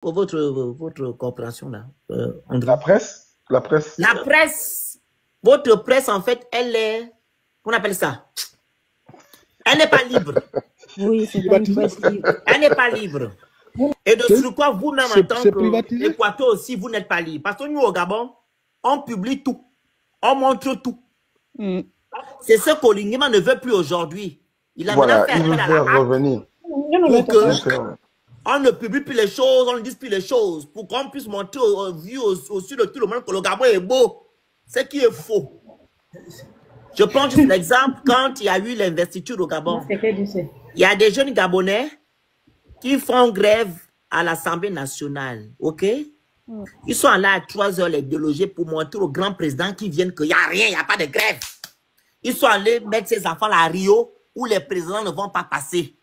votre coopération là, André. La presse? La presse. La presse. Votre presse, en fait, elle est... On appelle ça. Elle n'est pas libre. Oui, c'est pas une presse libre. Elle n'est pas libre. Et de sur quoi vous-même, en tant qu'Équateur aussi, vous n'êtes pas libre. Parce que nous, au Gabon, on publie tout. On montre tout. C'est ce qu'Olingema ne veut plus aujourd'hui. Il a voilà, maintenant fait il veut faire revenir. Pour que on ne publie plus les choses, on ne dit plus les choses. Pour qu'on puisse montrer au-dessus de tout le monde que le Gabon est beau. Ce qui est faux. Je prends juste l'exemple quand il y a eu l'investiture au Gabon. Il y a des jeunes Gabonais qui font grève à l'Assemblée nationale. OK? Ils sont allés à 3 heures les déloger pour montrer au grand président qui viennent qu'il n'y a rien, il n'y a pas de grève. Ils sont allés mettre ces enfants là à Rio où les présidents ne vont pas passer.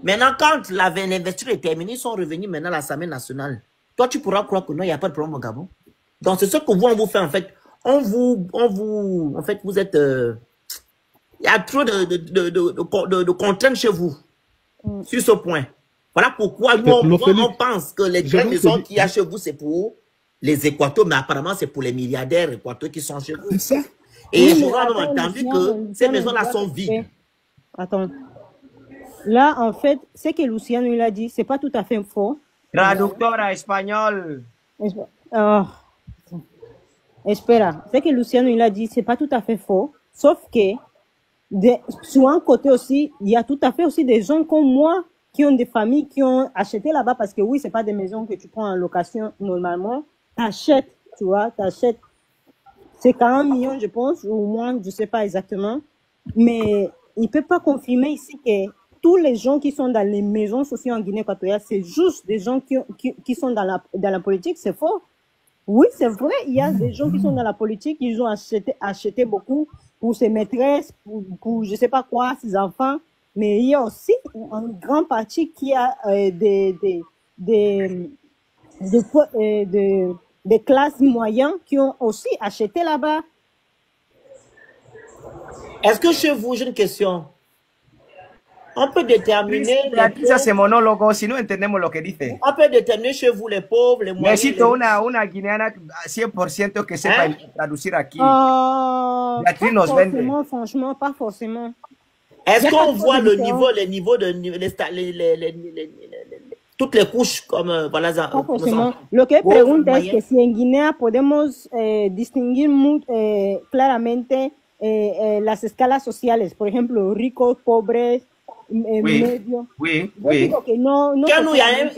Maintenant, quand l'investiture est terminée, ils sont revenus maintenant à l'Assemblée nationale. Toi, tu pourras croire que non, il n'y a pas de problème au Gabon. Donc, c'est ce que vous, on vous fait en fait. En fait, vous êtes... il y a trop de contraintes chez vous sur ce point. Voilà pourquoi nous, on pense que les grandes maisons qu'il y a chez vous, c'est pour les Équateurs, mais apparemment, c'est pour les milliardaires Équateurs qui sont chez vous. C'est ça. Et je vois entendu que ces maisons-là sont vides. Attends. Là, en fait, ce que Luciano il a dit, c'est pas tout à fait faux. Traductora espagnol. Espera. Ce que Luciano il a dit, c'est pas tout à fait faux. Sauf que, sur un côté aussi, il y a tout à fait aussi des gens comme moi qui ont des familles qui ont acheté là-bas parce que oui, c'est pas des maisons que tu prends en location normalement. T'achètes, tu vois, t'achètes. C'est 40 millions, je pense, ou moins, je sais pas exactement. Mais il peut pas confirmer ici que tous les gens qui sont dans les maisons sociales en Guinée équatoriale, c'est juste des gens qui sont dans la politique, c'est faux. Oui, c'est vrai, il y a des gens qui sont dans la politique, ils ont acheté beaucoup pour ses maîtresses, pour je sais pas quoi, ses enfants. Mais il y a aussi une grande partie qui a des classes moyennes qui ont aussi acheté là-bas. Est-ce que chez vous, j'ai une question? On peut déterminer... Realiza ese monólogo, si no entendemos lo que dice. On peut déterminer chez vous les pauvres, les moyens... Necesito una guineana 100% que sepa traducir aquí. Beatriz nos vende. Franchement, pas forcément. Est-ce qu'on voit les niveaux de... toutes les couches comme... voilà, pas forcément. Lo que pregunta es que si en Guinea podemos distinguir muy claramente las escalas sociales, por ejemplo, ricos, pobres, medio. Oui. No, nous, il y a un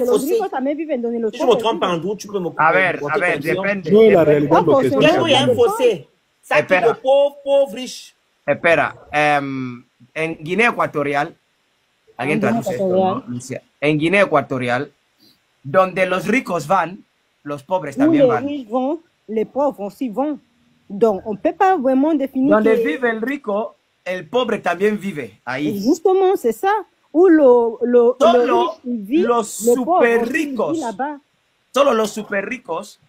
fossé. Los ricos también viven donde los si je me trompe en d'où, tu peux me... A ver, depende. No, la realidad lo que está. Il y a un fossé. Ça qui est pauvre, riche. Espera, en Guinea Ecuatorial, alguien traduce esto, ¿no? En Guinea Ecuatorial, donde los ricos van, los pobres también van. Les riches vont, les pauvres aussi vont. Donc, on ne peut pas vraiment définir... Donde vive el rico, el pobre también vive ahí. Justement, c'est ça. Où los super ricos, solo los super ricos,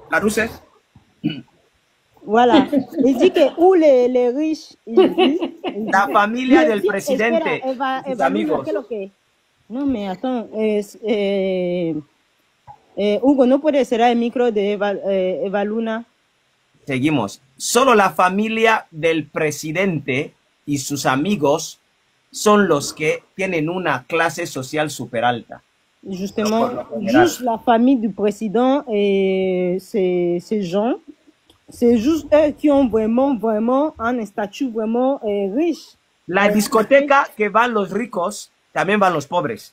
¿traduces? Voilà. Il dit que où les riches ils vivent, la familia del presidente, sus amigos. No, mais attends, Hugo, no puede ser el micro de Eva Luna. Seguimos. Solo la familia del presidente y sus amigos son los que tienen una clase social super alta. Justement, juste la famille du président et ces gens, c'est juste eux qui ont vraiment un statut vraiment riche. La discoteca que van los ricos, también van los pobres.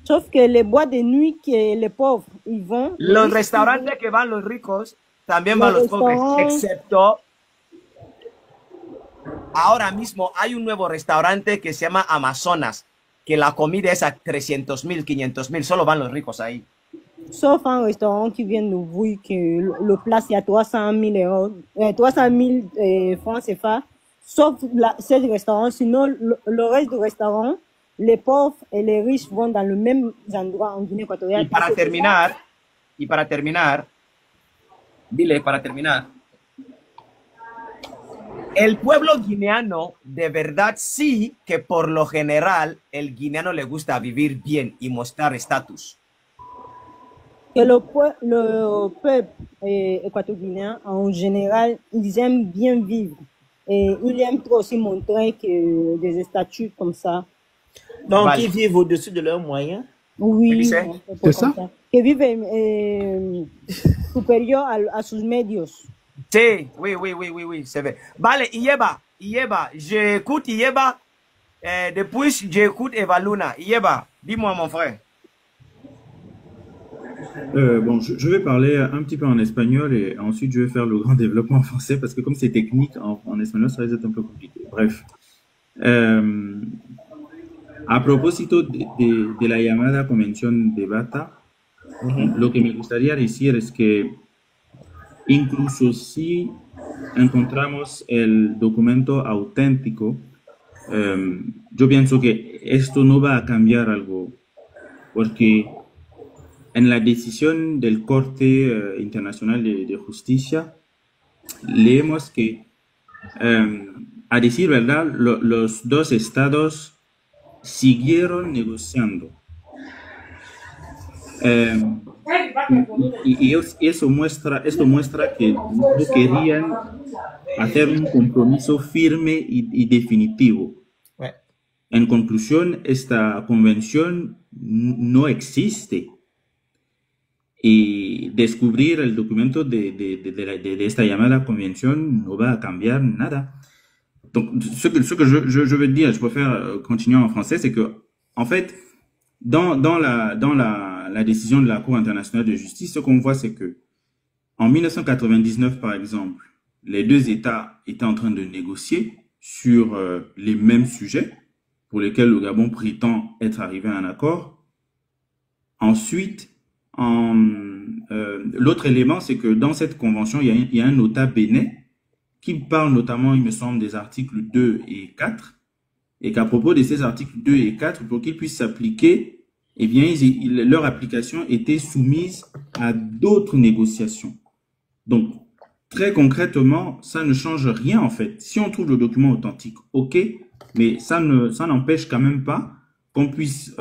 Sauf que les boîtes de nuit que les pauvres, ils vont. Los restaurantes que van los ricos, también van los pobres, excepto... Ahora mismo hay un nuevo restaurante que se llama Amazonas, que la comida es a 300,000, 500,000, solo van los ricos ahí. Sauf un restaurant qui vient d'ouvrir que le plat c'est à 300,000 euros, 300,000 francs CFA. Sauf ce restaurant, sinon le reste du restaurant, les pauvres et les riches vont dans le même endroit en Guinée équatoriale. Y para terminar, dile, para terminar. El pueblo guineano, de verdad, sí que por lo general, el guineano le gusta vivir bien y mostrar estatus. Que le peuple équatorien, en général, ils aiment bien vivre. Et ils aiment trop aussi montrer que des statuts comme ça. Donc, ils vivent au-dessus de leurs moyens. Oui, c'est ça. Que vivent supérieur a sus medios. Sí, oui, c'est vrai. Vale, Iyeba, j'écoute Iyeba, depuis j'écoute Eva Luna. Iyeba, dis-moi mon frère. Bon, je vais parler un petit peu en espagnol et ensuite je vais faire le grand développement en français parce que comme c'est technique, en espagnol ça risque d'être un peu compliqué. Bref. A propósito de la llamada Convención de Bata, lo que me gustaría decir es que incluso si encontramos el documento auténtico, yo pienso que esto no va a cambiar algo, porque en la decisión del Corte Internacional de Justicia leemos que, a decir verdad, los dos estados siguieron negociando. Y esto muestra que no querían hacer un compromiso firme y definitivo. En conclusión, esta convención no existe. Y descubrir el documento de esta llamada convención no va a cambiar nada. Donc, ce que je veux dire, je préfère continuer en français, c'est que, en fait, dans la décision de la Cour internationale de justice, ce qu'on voit, c'est que, en 1999, par exemple, les deux États étaient en train de négocier sur les mêmes sujets pour lesquels le Gabon prétend être arrivé à un accord. Ensuite, l'autre élément, c'est que dans cette convention, il y a un nota bene qui parle notamment, il me semble, des articles 2 et 4, et qu'à propos de ces articles 2 et 4, pour qu'ils puissent s'appliquer, eh bien, leur application était soumise à d'autres négociations. Donc, très concrètement, ça ne change rien, en fait. Si on trouve le document authentique, ok, mais ça n'empêche quand même pas qu'on puisse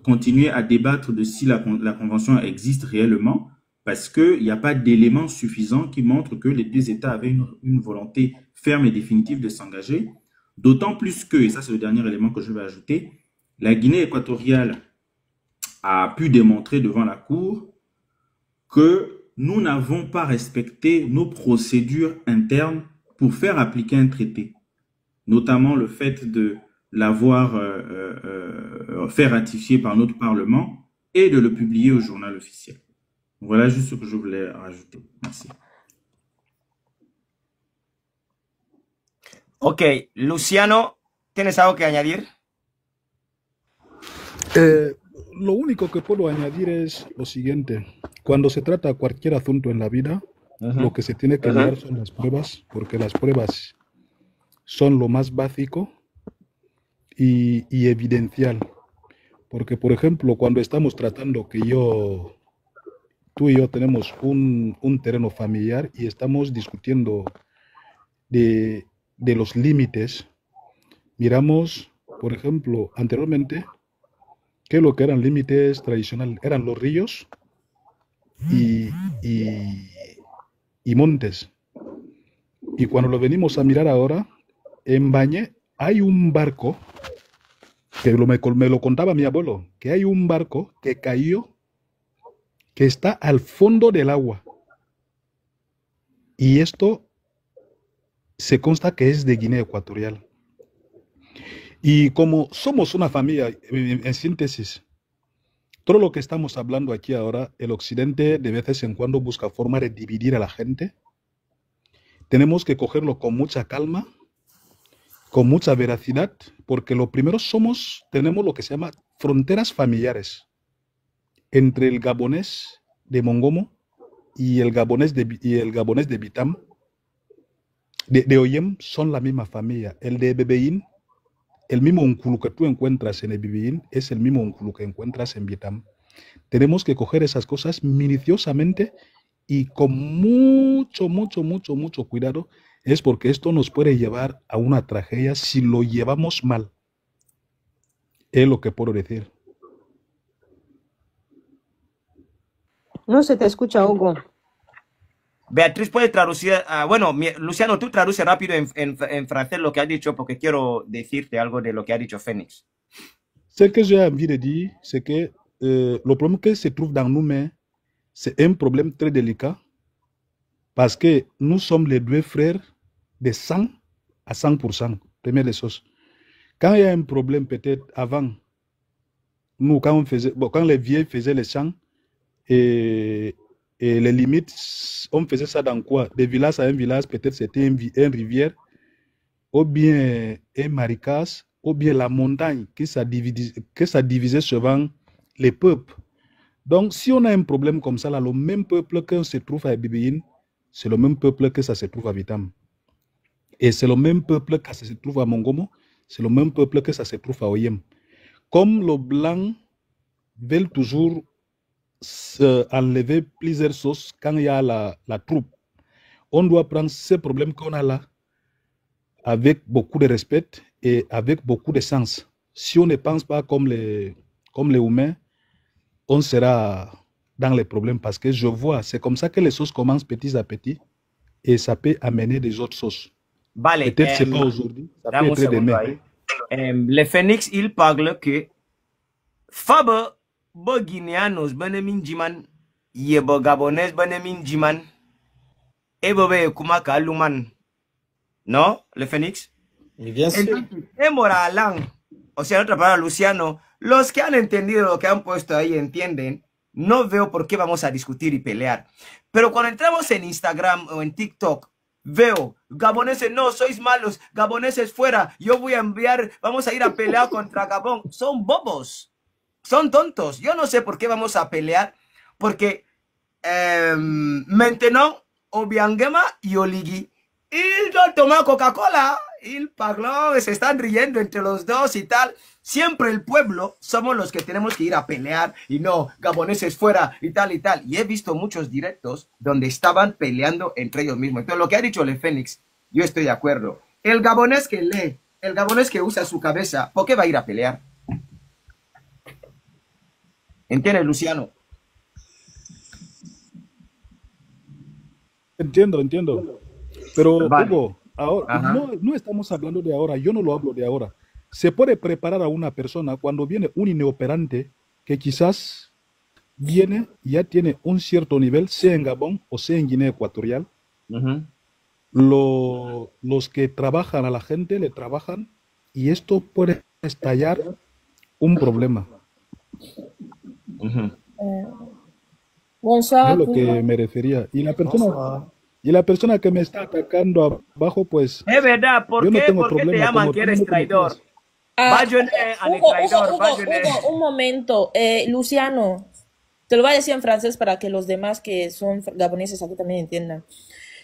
continuer à débattre de si la convention existe réellement, parce qu'il n'y a pas d'éléments suffisants qui montrent que les deux États avaient une volonté ferme et définitive de s'engager. D'autant plus que, et ça c'est le dernier élément que je vais ajouter, la Guinée équatoriale a pu démontrer devant la Cour que nous n'avons pas respecté nos procédures internes pour faire appliquer un traité. Notamment le fait de l'avoir fait ratifier par notre Parlement et de le publier au journal officiel. Voilà juste ce que je voulais rajouter. Merci. Ok, Luciano, ¿tienes algo que añadir? Lo único que puedo añadir es lo siguiente. Cuando se trata cualquier asunto en la vida, lo que se tiene que mirar son las pruebas, porque las pruebas son lo más básico y evidencial. Porque, por ejemplo, cuando estamos tratando que tú y yo tenemos un terreno familiar y estamos discutiendo de los límites, miramos, por ejemplo, anteriormente, que lo que eran límites tradicionales eran los ríos y montes. Y cuando lo venimos a mirar ahora, en Bañé hay un barco, que me lo contaba mi abuelo, que hay un barco que cayó, que está al fondo del agua. Y esto se consta que es de Guinea Ecuatorial. Y como somos una familia, en síntesis, todo lo que estamos hablando aquí ahora, el Occidente de veces en cuando busca forma de dividir a la gente. Tenemos que cogerlo con mucha calma, con mucha veracidad, porque lo primero tenemos lo que se llama fronteras familiares entre el gabonés de Mongomo y el gabonés de Bitam, de Oyem, son la misma familia. El de Bebeín, el mismo unculu que tú encuentras en el Bebeín es el mismo unculu que encuentras en Bitam. Tenemos que coger esas cosas minuciosamente y con mucho cuidado, es porque esto nos puede llevar a una tragedia si lo llevamos mal. Es lo que puedo decir. No se te escucha, Hugo. Beatriz puede traducir, bueno, Luciano, tú traduce rápido en francés lo que ha dicho porque quiero decirte algo de lo que ha dicho Phoenix. Ce que j'ai envie de dire, c'est que le problème qui se trouve dans nos mains, c'est un problème très délicat parce que nous sommes les deux frères de 100 à 100%. Première des choses. Quand il y a un problème, peut-être avant, nous, quand les vieux faisaient les champs, et les limites, on faisait ça dans quoi? De village à un village, peut-être c'était une rivière, ou bien un marécage, ou bien la montagne, que ça divisait souvent les peuples. Donc, si on a un problème comme ça, là, le même peuple que se trouve à Bibiyin, c'est le même peuple que ça se trouve à Vitam. Et c'est le même peuple que ça se trouve à Mongomo, c'est le même peuple que ça se trouve à Oyem. Comme le blanc veut toujours enlever plusieurs choses quand il y a la troupe. On doit prendre ces problèmes qu'on a là avec beaucoup de respect et avec beaucoup de sens. Si on ne pense pas comme les humains, on sera dans les problèmes parce que je vois, c'est comme ça que les choses commencent petit à petit et ça peut amener des autres choses. Vale, peut-être c'est pas aujourd'hui, ça peut être demain. Le Phoenix, il parle que Faba bo guinéanos benemin jiman yebo gabonais benemin jiman ebobe kumaka luman, ¿no? Le Phoenix. Y bien sûr. Moralan, o sea, en otra palabra, Luciano, los que han entendido lo que han puesto ahí entienden. No veo por qué vamos a discutir y pelear. Pero cuando entramos en Instagram o en TikTok, veo, gaboneses no, sois malos, gaboneses fuera, yo voy a enviar, vamos a ir a pelear contra Gabón. Son bobos. Son tontos. Yo no sé por qué vamos a pelear. Porque maintenant, Obiangema y Oligi, ils ont tomado Coca-Cola, ils parlent, se están riendo entre los dos y tal. Siempre el pueblo somos los que tenemos que ir a pelear y no, gaboneses fuera y tal y tal. Y he visto muchos directos donde estaban peleando entre ellos mismos. Entonces, lo que ha dicho Le Phoenix, yo estoy de acuerdo. El gabonés que lee, el gabonés que usa su cabeza, ¿por qué va a ir a pelear? ¿Entiendes, Luciano? Entiendo. Pero, vale. Hugo, ahora, no estamos hablando de ahora, yo no lo hablo de ahora. Se puede preparar a una persona cuando viene un inoperante que quizás viene y ya tiene un cierto nivel, sea en Gabón o sea en Guinea Ecuatorial. Los que trabajan a la gente le trabajan y esto puede estallar un problema. Bonsoir. Es lo que me refería. Y la persona que me está atacando abajo, pues... Es verdad, ¿por qué? ¿Por qué te llaman que eres traidor? Hugo, un momento. Luciano, te lo voy a decir en francés para que los demás que son gaboneses aquí también entiendan.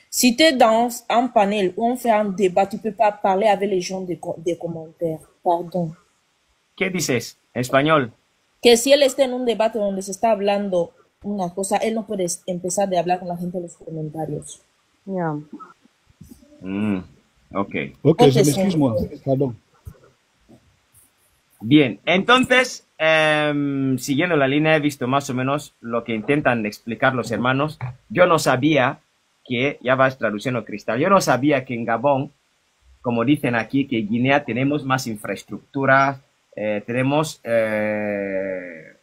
Si tu es dans un panel où on fait un débat, tu peux pas parler avec les gens des commentaires. Pardon. ¿Qué dices? Español. Que si él está en un debate donde se está hablando una cosa, él no puede empezar de hablar con la gente en los comentarios. Yeah. Ok, je m'excuse, pardon. Bien, entonces, siguiendo la línea, he visto más o menos lo que intentan explicar los hermanos. Yo no sabía que, ya vas traduciendo Cristal, yo no sabía que en Gabón, como dicen aquí, que en Guinea tenemos más infraestructura, tenemos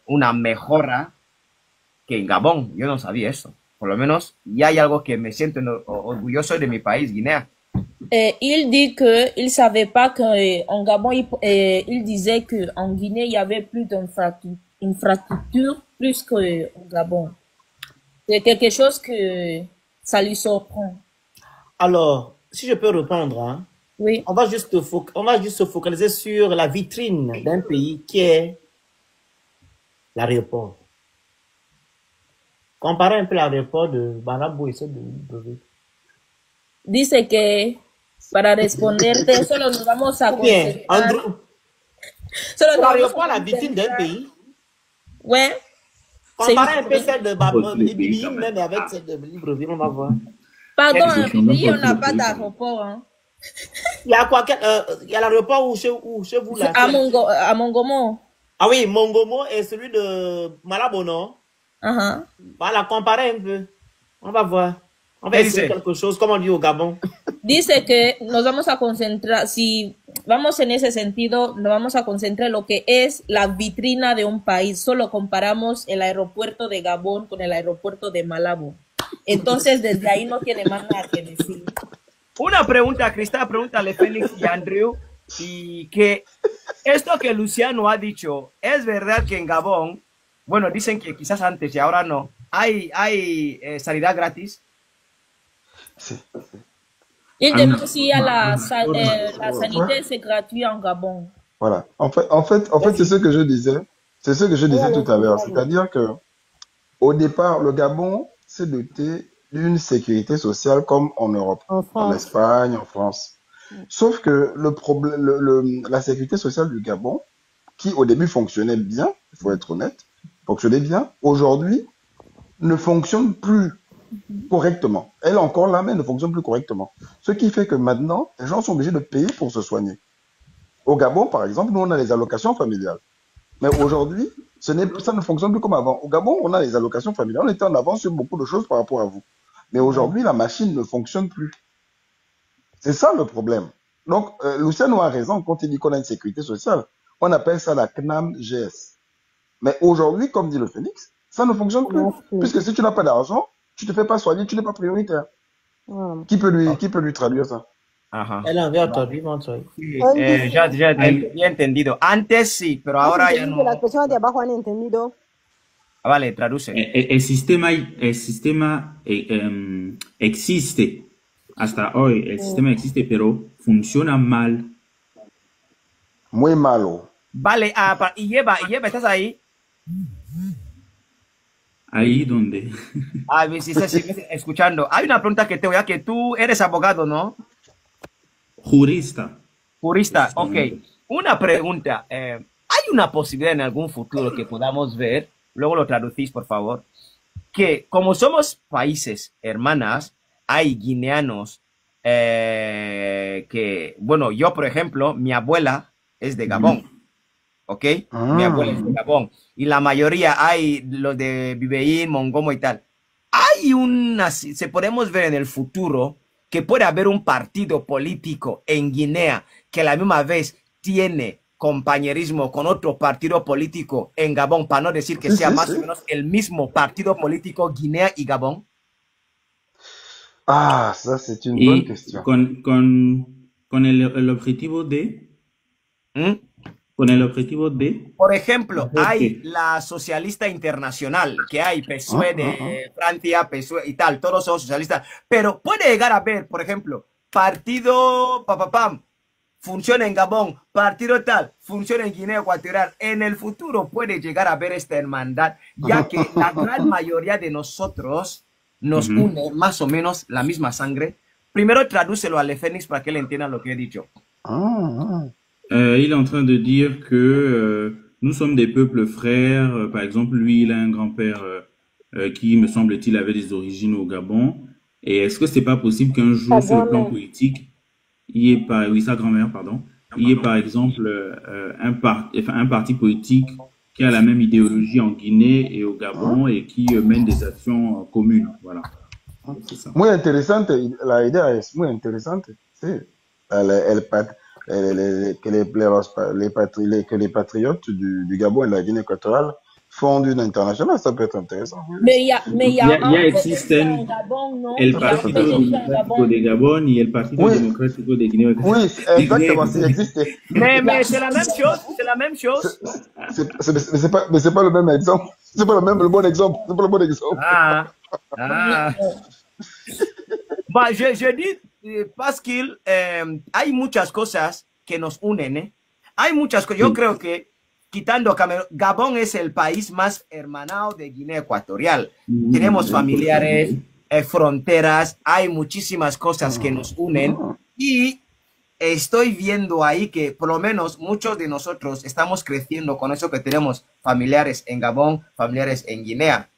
una mejora que en Gabón. Yo no sabía eso. Por lo menos ya hay algo que me siento orgulloso de mi país, Guinea. Il dit que il savait pas qu'en Gabon, il disait qu'en Guinée, il y avait plus d'infrastructures plus qu'en Gabon. C'est quelque chose que ça lui surprend. Alors, si je peux répondre, hein, oui. On va juste se focaliser sur la vitrine d'un pays qui est l'aéroport. Comparez un peu l'aéroport de Banabou et ceux de Libreville. Dice que para responderte, solo nos vamos a concentrar. L'aéroport, la vitrine d'un pays. Ouais. Comparez un peu celle de Banabou même avec celle de Libreville, on va voir. Pardon, Ils un sont même pays, pas on n'a tous pas les pays. d'aéroport. Hein. Il y a quoi? Il y a l'aéroport chez vous là? À Mongomo. Ah oui, Mongomo et celui de Malabo, non? Uh-huh. On va la comparer un peu. On va voir. On va ¿Qué essayer dice? quelque chose, comme on dit au Gabon. Dice que nos vamos a concentrar, si vamos en ese sentido, nos vamos a concentrar en lo que es la vitrina de un país. Solo comparamos el aeropuerto de Gabón con el aeropuerto de Malabo. Entonces, desde ahí no tiene más nada que decir. Una pregunta, Cristal, pregúntale Félix y Andrew, y que esto que Luciano ha dicho, ¿es verdad que en Gabón, bueno, dicen que quizás antes y ahora no, hay sanidad gratis? Si. Il demande s'il y a la sanité, c'est gratuit en Gabon. Voilà. En fait, c'est ce que je disais. C'est ce que je disais tout à l'heure. C'est-à-dire que, au départ, le Gabon s'est doté d'une sécurité sociale comme en Europe, En en France. Espagne, en France. Sauf que le problème, la sécurité sociale du Gabon, qui au début fonctionnait bien, il faut être honnête, fonctionnait bien, aujourd'hui ne fonctionne plus correctement. Elle est encore là, mais elle ne fonctionne plus correctement. Ce qui fait que maintenant, les gens sont obligés de payer pour se soigner. Au Gabon, par exemple, nous, on a les allocations familiales. Mais aujourd'hui, ça ne fonctionne plus comme avant. Au Gabon, on a les allocations familiales. On était en avance sur beaucoup de choses par rapport à vous. Mais aujourd'hui, la machine ne fonctionne plus. C'est ça le problème. Donc, Luciano a raison quand il dit qu'on a une sécurité sociale. On appelle ça la CNAM-GS. Mais aujourd'hui, comme dit le Phénix, ça ne fonctionne plus. Merci. Puisque si tu n'as pas d'argent, tu ne te fais pas soigner, tu n'es pas prioritaire. Voilà. Qui peut lui traduire ça? Ajá. Elle avait entendu, mon truc. Sí, ya he entendido. Antes sí, pero ahora ya no. Las personas de abajo han entendido. Vale, traduce. El sistema existe hasta hoy, el sistema existe, pero funciona mal. Muy malo. Vale, y lleva, ¿estás ahí? Ahí donde. Ah, si estás escuchando. Hay una pregunta que te voy a que tú eres abogado, ¿no? Jurista. Jurista, ok. Una pregunta. ¿Hay una posibilidad en algún futuro que podamos ver, luego lo traducís, por favor, que como somos países hermanas, hay guineanos que, bueno, yo, por ejemplo, mi abuela es de Gabón, ¿ok? Mi abuela es de Gabón. Y la mayoría hay los de Bibeín, Mongomo y tal. Hay se podemos ver en el futuro que puede haber un partido político en Guinea que a la misma vez tiene compañerismo con otro partido político en Gabón, para no decir que sea más o menos el mismo partido político Guinea y Gabón. Ah, ça c'est une bonne question. Con el objetivo de... Con el objetivo de... Por ejemplo, hay la socialista internacional, que hay PSOE de Francia, PSOE y tal, todos son socialistas, pero puede llegar a haber, por ejemplo, partido funciona en Gabón, partido tal, funciona en Guinea Ecuatorial. En el futuro puede llegar a haber esta hermandad, ya que la gran mayoría de nosotros nos une más o menos la misma sangre. Primero tradúcelo a Lefénix para que él entienda lo que he dicho. Il est en train de dire que nous sommes des peuples frères. Par exemple, lui, il a un grand-père qui, me semble-t-il, avait des origines au Gabon. Et est-ce que c'est pas possible qu'un jour, sur le plan politique, il y ait sa grand-mère, pardon, il y ait par exemple un parti politique qui a la même idéologie en Guinée et au Gabon et qui mène des actions communes. Voilà. C'est ça. Muy interesante, la idea es muy interesante. Sí. Que les patriotes du Gabon et de la Guinée équatoriale fondent une internationale, ça peut être intéressant. Mais il y a existen el Partido Democrático de Gabón y el Partido Democrático de Guinée. Oui, exactement, ça existe. Mais c'est la même chose, c'est la même chose. Mais c'est pas le même exemple. C'est pas le bon exemple. C'est pas le bon exemple. Bah, je dis parce qu'il hay muchas cosas que nos unen, ¿eh? Hay muchas cosas. Yo creo que quitando Camerún, Gabón es el país más hermanado de Guinea Ecuatorial. Tenemos familiares, fronteras, hay muchísimas cosas que nos unen y estoy viendo ahí que por lo menos muchos de nosotros estamos creciendo con eso que tenemos familiares en Gabón, familiares en Guinea.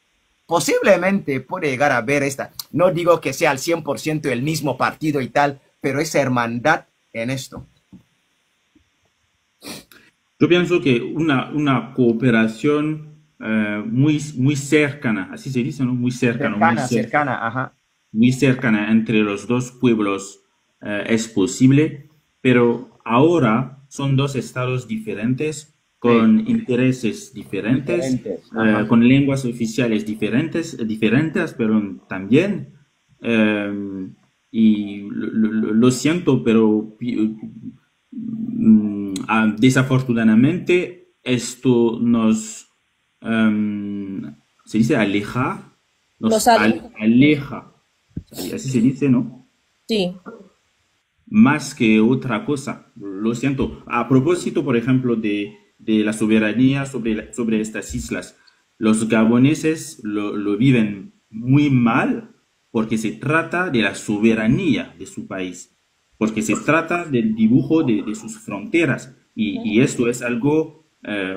posiblemente puede llegar a ver esta. No digo que sea al 100% el mismo partido y tal, pero esa hermandad en esto. Yo pienso que una cooperación muy cercana, así se dice, ¿no? Muy cercana, Cercana, ajá. muy cercana entre los dos pueblos es posible, pero ahora son dos estados diferentes, con intereses diferentes, con lenguas oficiales diferentes, pero también, y lo siento, pero desafortunadamente esto nos, se dice aleja, nos aleja, así se dice, ¿no? Sí. Más que otra cosa, lo siento. A propósito, por ejemplo, de la soberanía sobre estas islas, los gaboneses lo viven muy mal porque se trata de la soberanía de su país, porque se trata del dibujo de sus fronteras, y esto es algo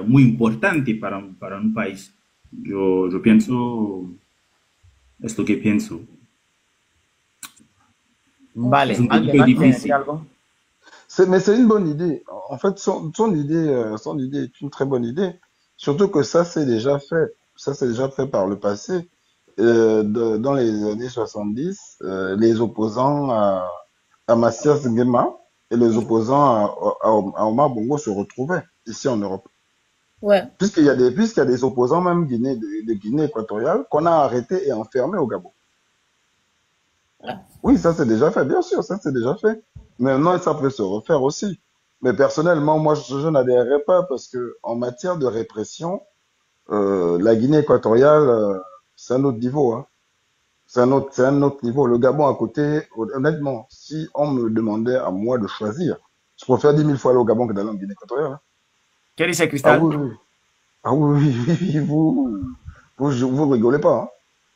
muy importante para un país. Yo pienso esto que pienso. Vale, ¿alguien más quiere decir algo? Mais c'est une bonne idée. En fait, son idée est une très bonne idée. Surtout que ça, c'est déjà fait. Ça, c'est déjà fait par le passé. Dans les années 70, les opposants à Mathias Nguema et les opposants à Omar Bongo se retrouvaient ici en Europe. Ouais. Puisqu'il y a des opposants même de Guinée équatoriale qu'on a arrêtés et enfermés au Gabon. Oui, ça c'est déjà fait, bien sûr, ça c'est déjà fait. Maintenant, ça peut se refaire aussi. Mais personnellement, moi, je n'adhérerais pas parce que en matière de répression, la Guinée équatoriale, c'est un autre niveau, hein. C'est un autre niveau. Le Gabon à côté, honnêtement, si on me demandait à moi de choisir, je préfère 10 000 fois aller au Gabon que d'aller en Guinée équatoriale, hein. ¿Qué dice Cristal? Ah oui, oui. Ah oui, oui, vous rigolez pas, hein.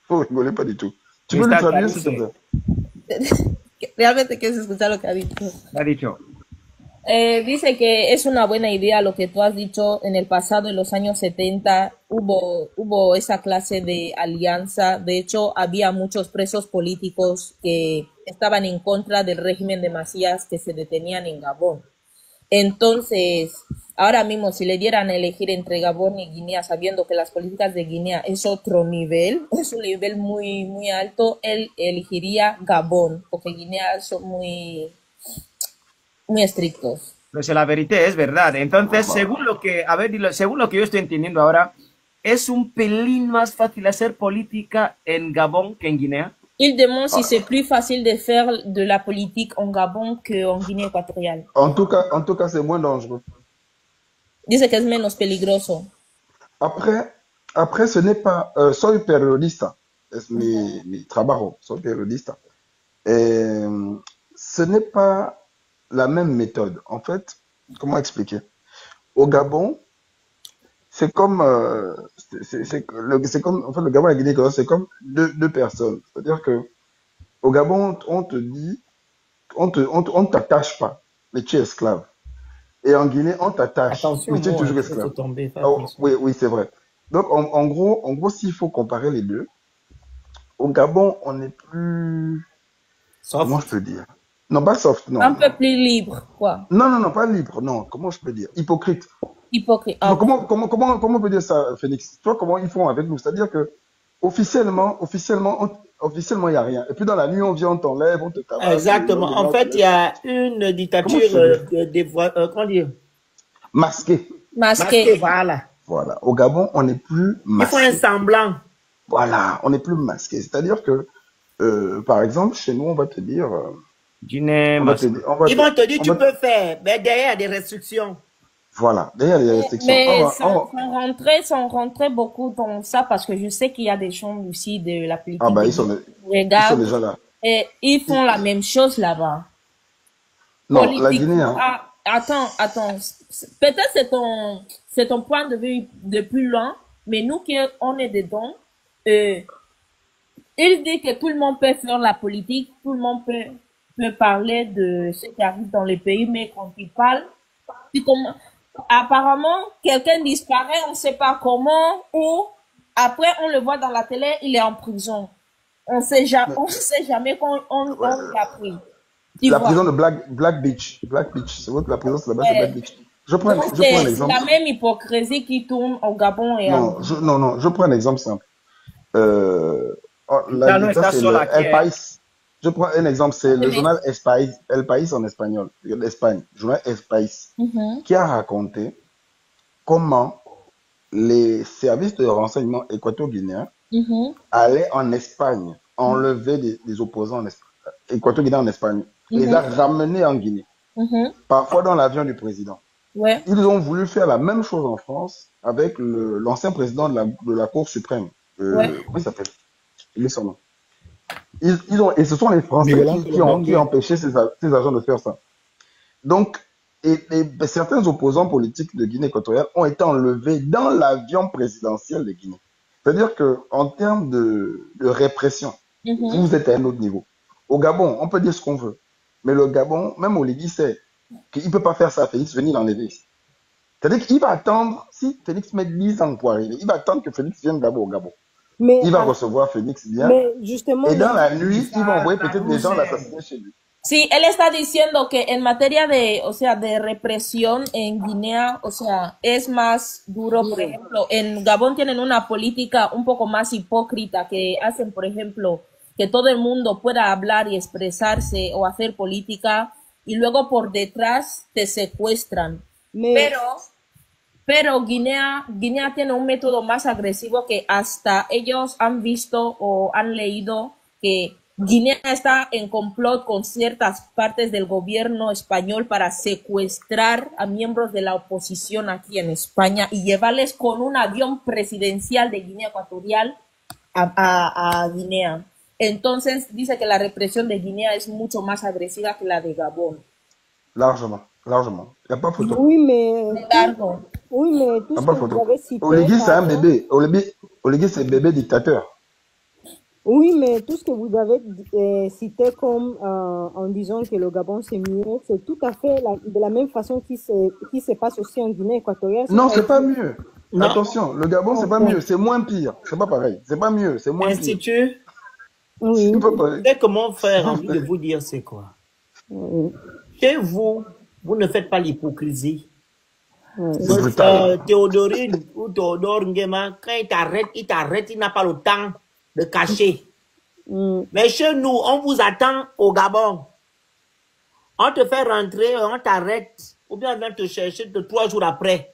Vous rigolez pas du tout. Tu peux le traduire, s'il te plaît? Realmente quieres escuchar lo que ha dicho. Ha dicho. Dice que es una buena idea lo que tú has dicho. En el pasado, en los años 70, hubo esa clase de alianza. De hecho, había muchos presos políticos que estaban en contra del régimen de Macías que se detenían en Gabón. Entonces, ahora mismo, si le dieran a elegir entre Gabón y Guinea, sabiendo que las políticas de Guinea es otro nivel, es un nivel muy, muy alto, él elegiría Gabón, porque Guinea son muy estrictos. Pues la verité es verdad. Entonces, según lo que yo estoy entendiendo ahora, es un pelín más fácil hacer política en Gabón que en Guinea. Il demande si c'est plus facile de faire de la politique en Gabon qu'en Guinée équatoriale. En tout cas, c'est moins dangereux. Dice que es menos peligroso. Après, ce n'est pas... soy periodista. Es mi trabajo. Soy periodista. Ce n'est pas la même méthode. En fait, comment expliquer? Au Gabon, c'est comme, en fait, le Gabon et la Guinée, c'est comme deux personnes. C'est-à-dire que au Gabon, on te dit, on ne t'attache pas, mais tu es esclave. Et en Guinée, on t'attache, mais tu es toujours esclave. Oui, c'est vrai. Donc, en gros, s'il faut comparer les deux, au Gabon, on est plus, soft. Comment je peux dire? Non, pas soft, non. Un peu plus libre, quoi. Non, pas libre, non. Comment je peux dire? Hypocrite. Hypocrite. Ah. Comment on peut dire ça, Félix? Tu vois comment ils font avec nous? C'est-à-dire que officiellement, il n'y a rien. Et puis dans la nuit, on vient, on t'enlève, on te tabasse. Exactement. En fait, il y a une dictature comment dire? Masquée. Masqué. Voilà. Voilà. Au Gabon, on n'est plus masqué. Ils font un semblant. Voilà, on n'est plus masqué. C'est-à-dire que, par exemple, chez nous, on va te dire... Ils vont te dire, tu peux faire, mais derrière, il y a des restrictions. Voilà, derrière, il y a des restrictions. Mais sans rentrer beaucoup dans ça, parce que je sais qu'il y a des gens aussi de la politique. Ah bah, ils sont déjà là. Et ils font la même chose là-bas. Non, la Guinée... Hein. Ah, attends. Peut-être c'est ton point de vue de plus loin, mais nous qui on est dedans, il dit que tout le monde peut faire la politique, tout le monde peut parler de ce qui arrive dans le pays, mais quand il parle, apparemment, quelqu'un disparaît, on ne sait pas comment, ou Après, on le voit dans la télé, il est en prison. On sait jamais quand on l'a pris. La prison de Black Beach. Black Beach. C'est votre la prison, c'est là-bas, c'est Black Beach. Je prends un exemple. C'est la même hypocrisie qui tourne au Gabon et non, je prends un exemple simple. Ça, c'est El País. Je prends un exemple, c'est le journal El País en espagnol, l'Espagne, journal El País, qui a raconté comment les services de renseignement équato-guinéens allaient en Espagne enlever des opposants équato-guinéens en Espagne, les a ramenés en Guinée, parfois dans l'avion du président. Ouais. Ils ont voulu faire la même chose en France avec l'ancien président de la Cour suprême. Comment il s'appelle? Il est son nom. Et ce sont les Français qui ont empêché ces agents de faire ça. Donc, certains opposants politiques de Guinée équatoriale ont été enlevés dans l'avion présidentiel de Guinée. C'est-à-dire qu'en termes de répression, vous êtes à un autre niveau. Au Gabon, on peut dire ce qu'on veut. Mais le Gabon, même Oligui sait qu'il ne peut pas faire ça à Félix, venir l'enlever ici. C'est-à-dire qu'il va attendre, si Félix met 10 ans pour arriver, il va attendre que Félix vienne d'abord au Gabon. Mais, il va recevoir Félix bien. Mais justement, et dans la nuit, il va envoyer peut-être des gens l'assassiner chez lui. Sí, él está diciendo que en materia de represión en Guinea, es más duro. Por ejemplo, en Gabón tienen una política un poco más hipócrita que hacen, por ejemplo, que todo el mundo pueda hablar y expresarse o hacer política y luego por detrás te secuestran. Pero Guinea tiene un método más agresivo que hasta ellos han visto o han leído que Guinea está en complot con ciertas partes del gobierno español para secuestrar a miembros de la oposición aquí en España y llevarles con un avión presidencial de Guinea Ecuatorial a Guinea. Entonces dice que la represión de Guinea es mucho más agresiva que la de Gabón. Largement. Il n'y a pas photo. Oui, mais tout ce que photo. vous avez cité... Oligui, c'est un bébé. Oligui, c'est un bébé dictateur. Oui, mais tout ce que vous avez cité comme en disant que le Gabon c'est mieux, c'est tout à fait de la même façon qui se passe aussi en Guinée équatoriale. Non, c'est pas mieux. Non. Attention, le Gabon c'est pas mieux, c'est moins pire. C'est pas pareil. C'est pas mieux, c'est moins pire. Institut. Oui. C'est comment faire envie de vous dire c'est quoi. Chez vous, vous ne faites pas l'hypocrisie. Théodorine ou Théodore Nguema, quand il t'arrête, il n'a pas le temps de cacher. Mais chez nous, on vous attend au Gabon. On te fait rentrer, on t'arrête, ou bien on vient te chercher 3 jours après.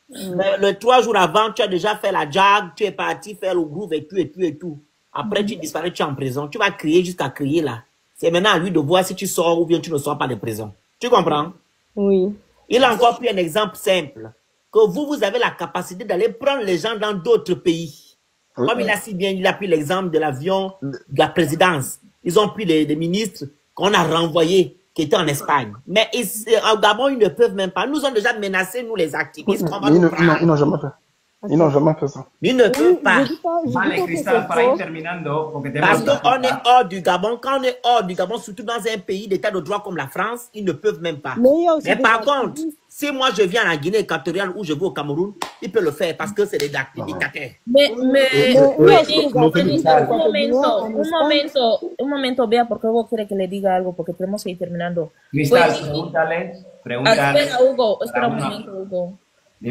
Mais le 3 jours avant, tu as déjà fait la jag, tu es parti faire le groove et tout. Après, tu disparais, tu es en prison. Tu vas crier jusqu'à crier là. C'est maintenant à lui de voir si tu sors ou bien tu ne sors pas de prison. Tu comprends? Oui. Il a encore pris un exemple simple. Que vous avez la capacité d'aller prendre les gens dans d'autres pays. Comme il a si bien, il a pris l'exemple de l'avion de la présidence. Ils ont pris les ministres qu'on a renvoyés, qui étaient en Espagne. Mais au Gabon, ils ne peuvent même pas. Nous ont déjà menacé, nous les activistes. Ils n'ont jamais fait. Ils n'ont jamais fait ça. Ils ne peuvent pas. Vale, Cristal, para ir terminando, porque parce qu'on est hors du Gabon. Quand on est hors du Gabon, surtout dans un pays d'état de droit comme la France, ils ne peuvent même pas. Mais par contre, si moi je viens à la Guinée équatoriale ou je vais au Cameroun, ils peuvent le faire parce que c'est des dictateurs. Un momento, vea, porque Hugo quiere que le diga algo, porque tenemos que ir terminando. Cristal, pregúntale. Espera un momento, Hugo.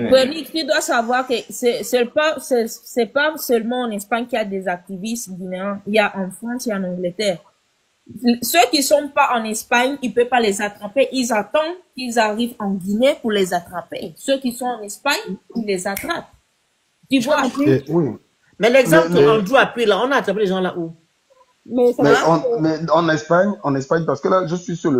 Pues tu dois savoir que c'est pas seulement en Espagne qu'il y a des activistes guinéens, il y a en France et en Angleterre. Ceux qui sont pas en Espagne, ils peuvent pas les attraper, ils attendent qu'ils arrivent en Guinée pour les attraper. Ceux qui sont en Espagne, ils les attrapent. Tu vois? Oui. Mais l'exemple qu'Andrew a pris là, on a attrapé les gens là où? Mais en Espagne, parce que là, je suis sur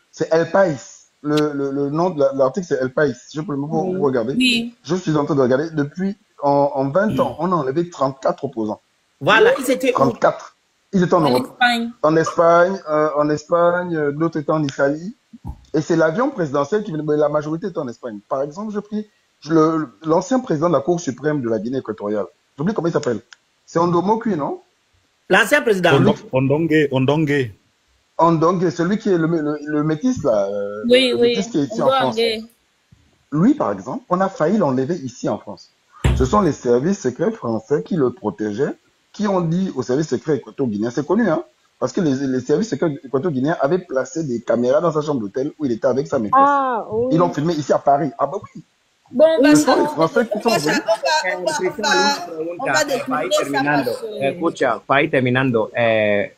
c'est El País. Le nom de l'article, c'est El País. Je peux vous regarder. Oui. Je suis en train de regarder. Depuis, en 20 ans, on a enlevé 34 opposants. Voilà, ils étaient 34. Ils étaient en Europe. En Espagne, d'autres étaient en Italie. Et c'est l'avion présidentiel qui venait, mais la majorité était en Espagne. Par exemple, je pris l'ancien président de la Cour suprême de la Guinée équatoriale. J'oublie comment il s'appelle. C'est Ondomokui, non? L'ancien président. Ondongue, celui qui est le métis là. Oui, le métis qui est ici en France. Lui, par exemple, on a failli l'enlever ici en France. Ce sont les services secrets français qui le protégeaient, qui ont dit aux services secrets équato-guinéens, c'est connu, hein, parce que les services secrets équato-guinéens avaient placé des caméras dans sa chambre d'hôtel où il était avec sa maîtresse. Ah, oui. Ils l'ont filmé ici à Paris. Ah bah oui. Bon, Ce vas-y, sont les Français qui sont venus. on va détourner ça terminando, parce que... escucha, para ir terminando,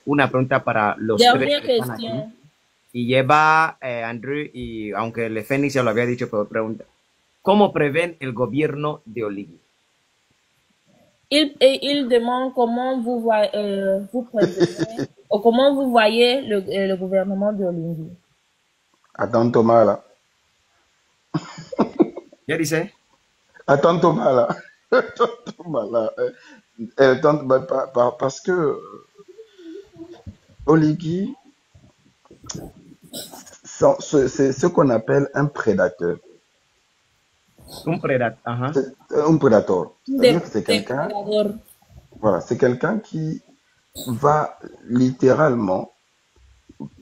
una pregunta para los Dernière tres que están aquí. question. Y lleva Andrew, y aunque el Fénix ya lo había dicho, pero pregunta, ¿cómo prevén el gobierno de Oligui? Il demande comment vous prévenez, ou comment vous voyez le gouvernement de Oligui. Attends Thomas là. ¿Qué dice? Attends Thomas là. Attends Thomas là. Parce que Oligui, c'est ce qu'on appelle un prédateur. Un prédateur. Ajá. Un prédateur. C'est-à-dire que c'est quelqu'un. Depredador. Voilà, c'est quelqu'un qui va littéralement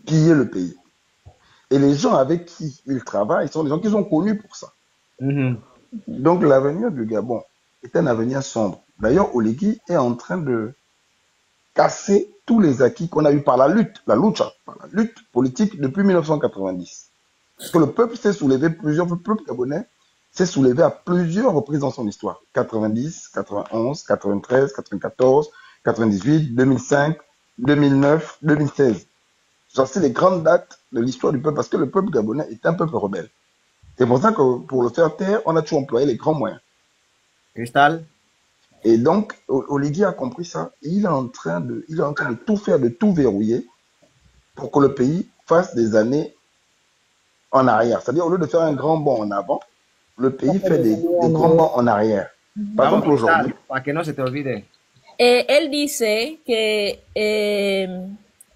piller le pays. Et les gens avec qui il travaille sont des gens qui sont connus pour ça. Mhm. Donc l'avenir du Gabon est un avenir sombre. D'ailleurs, Oligui est en train de casser tous les acquis qu'on a eu par la lutte politique depuis 1990. Parce que le peuple s'est soulevé, le peuple gabonais s'est soulevé à plusieurs reprises dans son histoire. 90, 91, 93, 94, 98, 2005, 2009, 2016. C'est les grandes dates de l'histoire du peuple parce que le peuple gabonais est un peuple rebelle. C'est pour ça que pour le faire taire, on a toujours employé les grands moyens. Cristal. Et donc, Oligui a compris ça. Et il est en train de tout faire, de tout verrouiller pour que le pays fasse des années en arrière. C'est-à-dire, au lieu de faire un grand bond en avant, le pays fait des grands bonds en arrière. Par exemple, aujourd'hui. Para que no se te olvide. Él dice que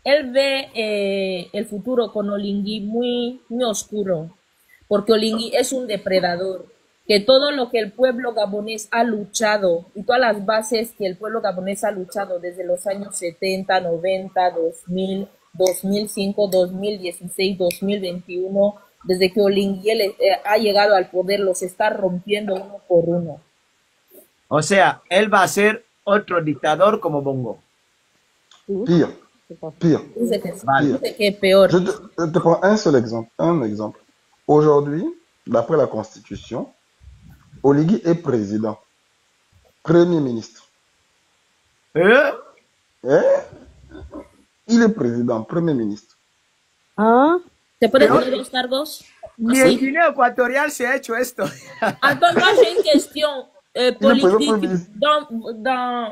él ve el futuro con Oligui muy oscuro, porque Oligui es un depredador, que todo lo que el pueblo gabonés ha luchado y todas las bases que el pueblo gabonés ha luchado desde los años 70, 90, 2000, 2005, 2016, 2021, desde que Oligui ha llegado al poder, los está rompiendo uno por uno. O sea, él va a ser otro dictador como Bongo. Pire. Dice que, Vale. dice que peor. Je te prends un seul exemple. Aujourd'hui, d'après la Constitution, Oligui est président, premier ministre. Il est président, premier ministre. Ah, ¿Te puedes poner los cargos? Ni en Guinea Ecuatorial se ha hecho esto. Attends, moi j'ai une question politique. ministre.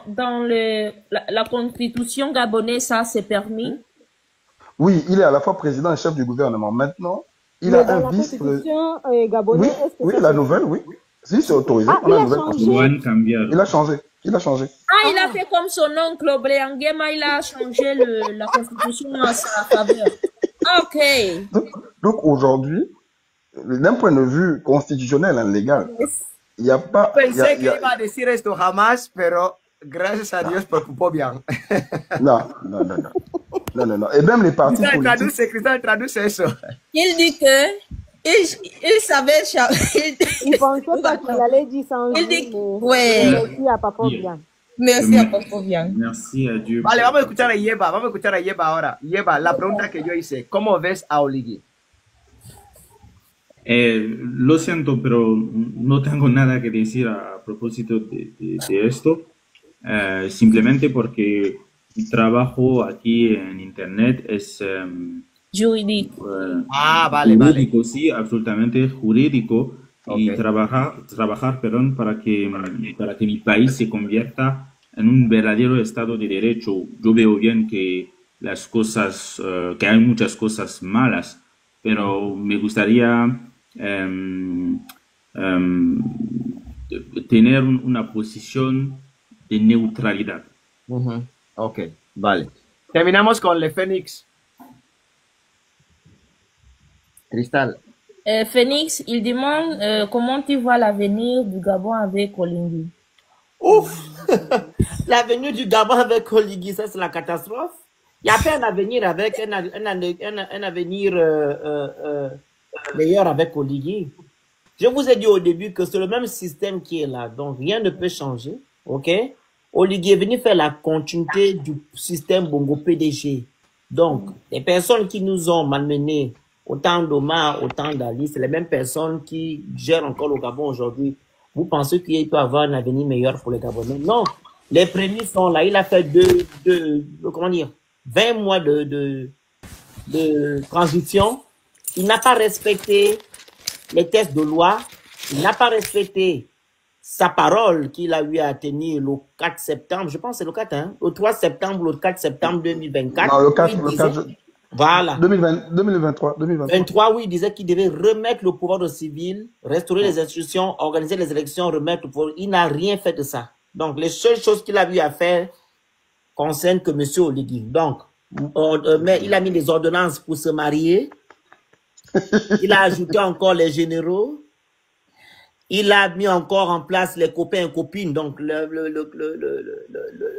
Dans la constitution gabonaise, ça c'est permis? Oui, il est à la fois président et chef du gouvernement. Maintenant, il mais a dans un la vice-président. constitution gabonaise, Oui, est-ce que oui, ça la se- nouvelle, oui. Si, c'est autorisé. Ah, On a il la a nouvelle changé. constitution. Juan cambiar. Il a changé. Il a changé. Ah, il a fait comme son oncle Bleangema, il a changé la constitution à sa faveur. Ok. Donc aujourd'hui, d'un point de vue constitutionnel, hein, légal, il n'y a pas. il y Pensé a- que il y a- iba a decir esto jamás, pero gracias a Dios preocupó bien. Non. Et même les partis politiques. Cristal traduce eso. Il dit que il savait Il pensait pas qu'il allait dire ça un Il jour, dit- mais ouais. merci à Papa bien. Merci à Papa Bien. Merci à Dieu. Vale, vamos a escuchar a Yeba, ahora. Yeba, la pregunta que yo hice, ¿cómo ves a Oligui? Lo siento, pero no tengo nada que decir a propósito de esto. Simplemente porque mi trabajo aquí en Internet es Juridique. Vale. jurídico, sí, absolutamente jurídico. Y Ok. trabajar, perdón, para que mi país se convierta en un verdadero Estado de Derecho. Yo veo bien que las cosas, que hay muchas cosas malas, pero me gustaría tener una posición de neutralidad. Ok, vale. Terminamos con Le Fénix. Cristal. Phoenix, il demande comment tu vois l'avenir du Gabon avec Oligui. Ouf! L'avenir du Gabon avec Oligui, ça c'est la catastrophe. Il n'y a pas un avenir avec un avenir meilleur avec Oligui. Je vous ai dit au début que c'est le même système qui est là, donc rien ne peut changer, ok? Oligui est venu faire la continuité du système Bongo PDG. Donc, les personnes qui nous ont malmenés, autant d'Omar, autant d'Ali, c'est les mêmes personnes qui gèrent encore le Gabon aujourd'hui. Vous pensez qu'il peut avoir un avenir meilleur pour les Gabonais? Non. Les premiers sont là. Il a fait comment dire, 20 mois de transition. Il n'a pas respecté les tests de loi. Il n'a pas respecté sa parole qu'il a eu à tenir le 4 septembre. Je pense que c'est le 4, hein? Le 3 septembre, le 4 septembre 2024. Non, le 4, voilà. 2023. 23, oui, il disait qu'il devait remettre le pouvoir au civil, restaurer les institutions, organiser les élections, remettre le pouvoir. Il n'a rien fait de ça. Donc, les seules choses qu'il a eu à faire concernent que M. Oligui. Donc, mais il a mis des ordonnances pour se marier. Il a ajouté encore les généraux. Il a mis encore en place les copains et copines. Donc,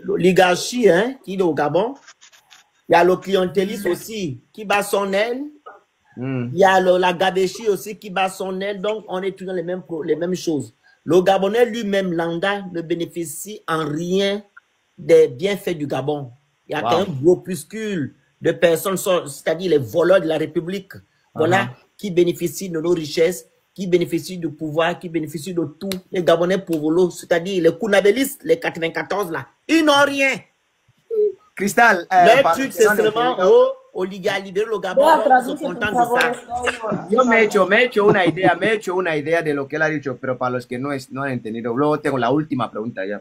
l'oligarchie, hein, qui est au Gabon. Il y a le clientélisme aussi qui bat son aile. Il y a la gabéchie aussi qui bat son aile. Donc, on est toujours les mêmes choses. Le Gabonais lui-même, Landa, ne bénéficie en rien des bienfaits du Gabon. Il y a qu'un groupuscule de personnes, c'est-à-dire les voleurs de la République, voilà, qui bénéficient de nos richesses, qui bénéficient du pouvoir, qui bénéficient de tout. Les Gabonais pauvres, c'est-à-dire les Kounabelistes, les 94 là, ils n'ont rien. Cristal, le truc, c'est seulement Oligui a libéré le Gabon, ils sont contents de ça. Yo me he hecho una idea de lo que él ha dicho, pero para los que no han entendido, luego tengo la última pregunta ya.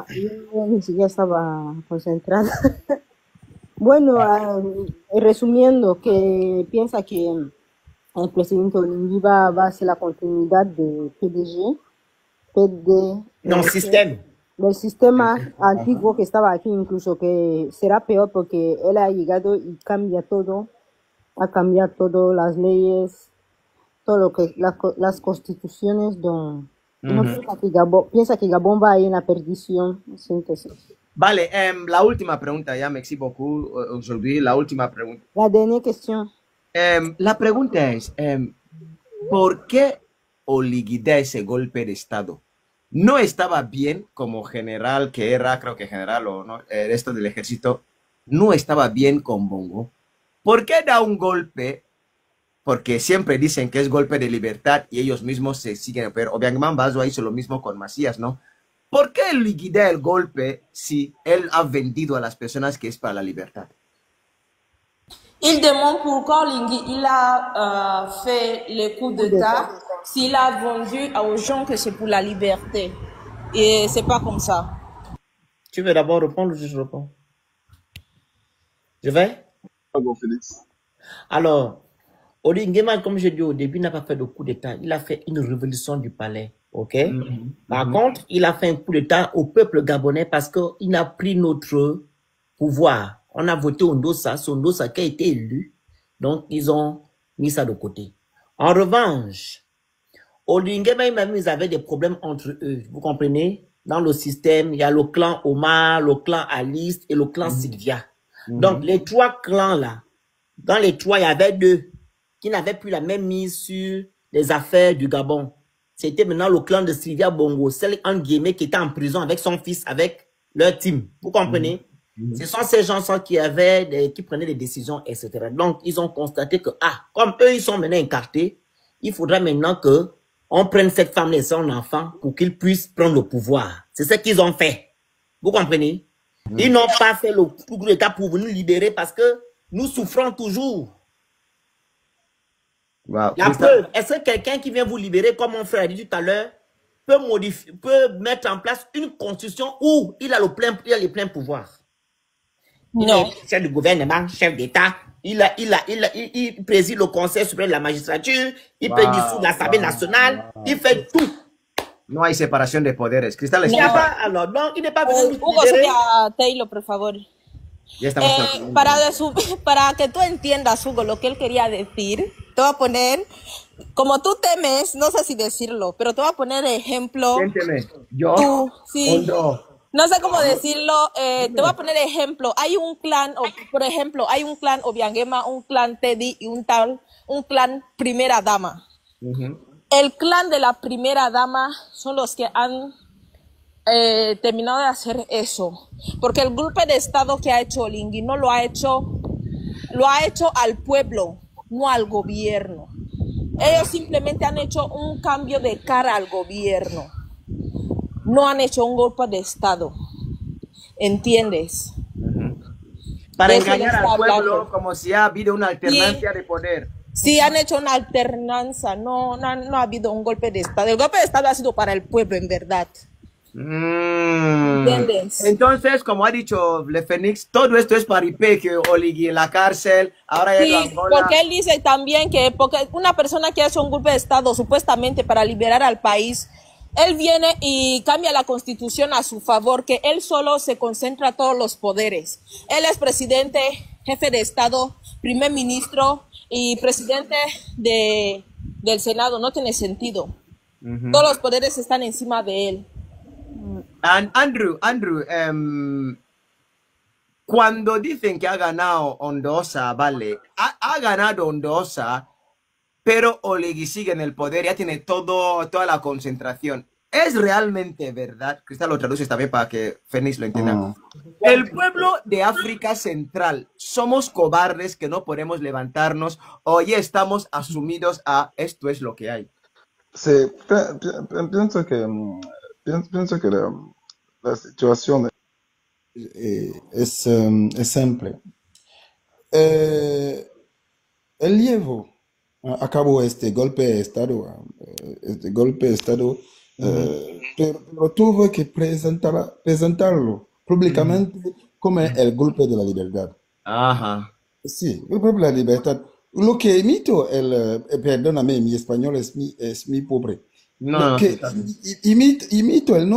Yo ni siquiera estaba concentrada. Bueno, resumiendo, que piensa que el presidente Oligui va a hacer la continuidad de PDG, No, sistema. Del sistema antiguo que estaba aquí, incluso que será peor porque él ha llegado y cambia todo, a cambiar todo, las leyes, todo lo que las constituciones. No piensa que Gabón va a ir en la perdición. Síntesis. Vale, la última pregunta, ya, merci beaucoup, aujourd'hui, la última pregunta. La dernière question. La pregunta es, ¿por qué Oligui da ese golpe de Estado? No estaba bien como general que era, creo que general o no, el resto del ejército, no estaba bien con Bongo. ¿Por qué da un golpe? Porque siempre dicen que es golpe de libertad y ellos mismos se siguen, pero obviamente Bazo hizo lo mismo con Macías, ¿no? ¿Por qué Oligui da el golpe si él ha vendido a las personas que es para la libertad? Il demande pourquoi Oligui il a fait le coup d'État s'il a vendu aux gens que c'est pour la liberté. Et c'est pas comme ça. Tu veux d'abord répondre ou je réponds? Je vais? Bon, Félix. Alors, Oligui, comme je dis au début, n'a pas fait de coup d'État. Il a fait une révolution du palais. Ok? Par contre, il a fait un coup d'État au peuple gabonais parce qu'il a pris notre pouvoir. On a voté Ondosa, c'est Ondosa qui a été élu. Donc, ils ont mis ça de côté. En revanche, Oligui, même, ils avaient des problèmes entre eux. Vous comprenez? Dans le système, il y a le clan Omar, le clan Alice et le clan Sylvia. Donc, les trois clans-là, dans les trois, il y avait deux qui n'avaient plus la même mise sur les affaires du Gabon. C'était maintenant le clan de Sylvia Bongo, celle, en guillemets, qui était en prison avec son fils, avec leur team. Vous comprenez? Ce sont ces gens qui prenaient des décisions, etc. Donc, ils ont constaté que, comme eux, ils sont maintenant écartés, il faudra maintenant que on prenne cette femme et son enfant pour qu'ils puissent prendre le pouvoir. C'est ce qu'ils ont fait. Vous comprenez? Ils n'ont pas fait le coup d'État pour nous libérer parce que nous souffrons toujours. Wow. La preuve, est-ce que quelqu'un qui vient vous libérer, comme mon frère a dit tout à l'heure, peut mettre en place une constitution où il a les pleins pouvoirs? Non. Il est chef du gouvernement, chef d'État, il préside le Conseil suprême de la magistrature, il peut dissoudre l'Assemblée nationale, il fait tout. No hay separación de poderes. Cristal, Il n'y a pas, alors, non, il n'est pas venu nous Hugo, libérer. a Taylor, por favor. Ya estamos Para que tú entiendas, Hugo, lo que él quería decir, te voy a poner, como tú temes, no sé si decirlo, pero te voy a poner ejemplo. Cuénteme. Yo. Tú, sí. Hondo. No sé cómo decirlo, te voy a poner ejemplo. Hay un clan, por ejemplo, hay un clan Obiangema, un clan Teddy y un clan Primera Dama. el clan de la primera dama son los que han terminado de hacer eso. Porque el golpe de Estado que ha hecho Oligui no lo ha hecho al pueblo, no al gobierno. Ellos simplemente han hecho un cambio de cara al gobierno. No han hecho un golpe de Estado. ¿Entiendes? Para De eso engañar le al está pueblo hablando. como si ha habido una alternancia de poder. Sí, han hecho una alternanza. No ha habido un golpe de Estado. El golpe de Estado ha sido para el pueblo, en verdad. ¿Entiendes? Entonces, como ha dicho Le Fénix, todo esto es para IP, que Oligui en la cárcel, ahora ya en Sí, Angola. porque él dice también que porque una persona que hace un golpe de Estado supuestamente para liberar al país, él viene y cambia la constitución a su favor, que él solo se concentra todos los poderes. Él es presidente, jefe de Estado, primer ministro y presidente del Senado. No tiene sentido. Todos los poderes están encima de él. Andrew, cuando dicen que ha ganado Hondosa, vale, ha ganado Hondosa, pero Oligui sigue en el poder, ya tiene toda la concentración. ¿Es realmente verdad? Cristal lo traduce también para que Fénix lo entienda. El pueblo de África Central, ¿somos cobardes que no podemos levantarnos o ya estamos asumidos a esto es lo que hay? Pienso que la situación es simple. El llevo a cabo este golpe de Estado, pero tuvo que presentarlo públicamente como el golpe de la libertad. Ajá. Sí, el golpe de la libertad. Lo que imito, perdóname, mi español es muy pobre. No, Imito el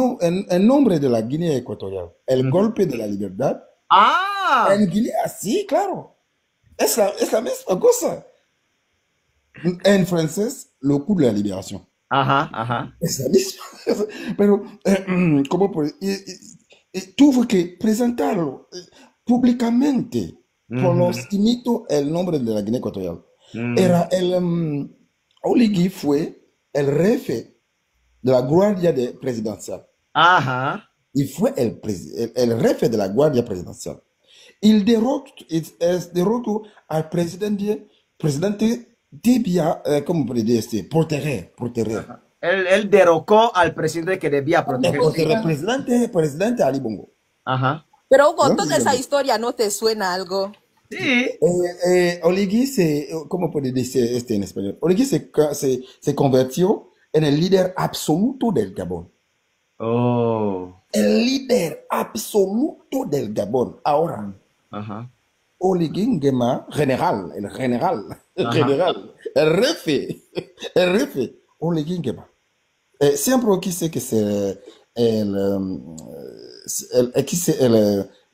nombre de la Guinea Ecuatorial, el golpe de la libertad. Ah, En Guinea, sí, claro, es la misma cosa. En francés, le coup de la libération. ajá. Es la misma. Pero, ¿cómo puede? Tuvo que presentarlo públicamente. Por los imito el nombre de la Guinea Ecuatorial. Era Oligui fue el jefe de la Guardia Presidencial. Ajá. Y fue el jefe de la Guardia Presidencial. Il derrotó al presidente debía, ¿cómo puede decir? Proteger. Él derrocó al presidente que debía proteger. Presidente Ali Bongo. Ajá. Pero Hugo, ¿No? toda esa historia no te suena algo. Sí. Oligui ¿cómo puede decir en español? Oligui se convirtió en el líder absoluto del Gabón. Oh. El líder absoluto del Gabón. Ahora, Ajá. Oligui Nguema, el jefe, Oligui Nguema. Siempre quise que sea el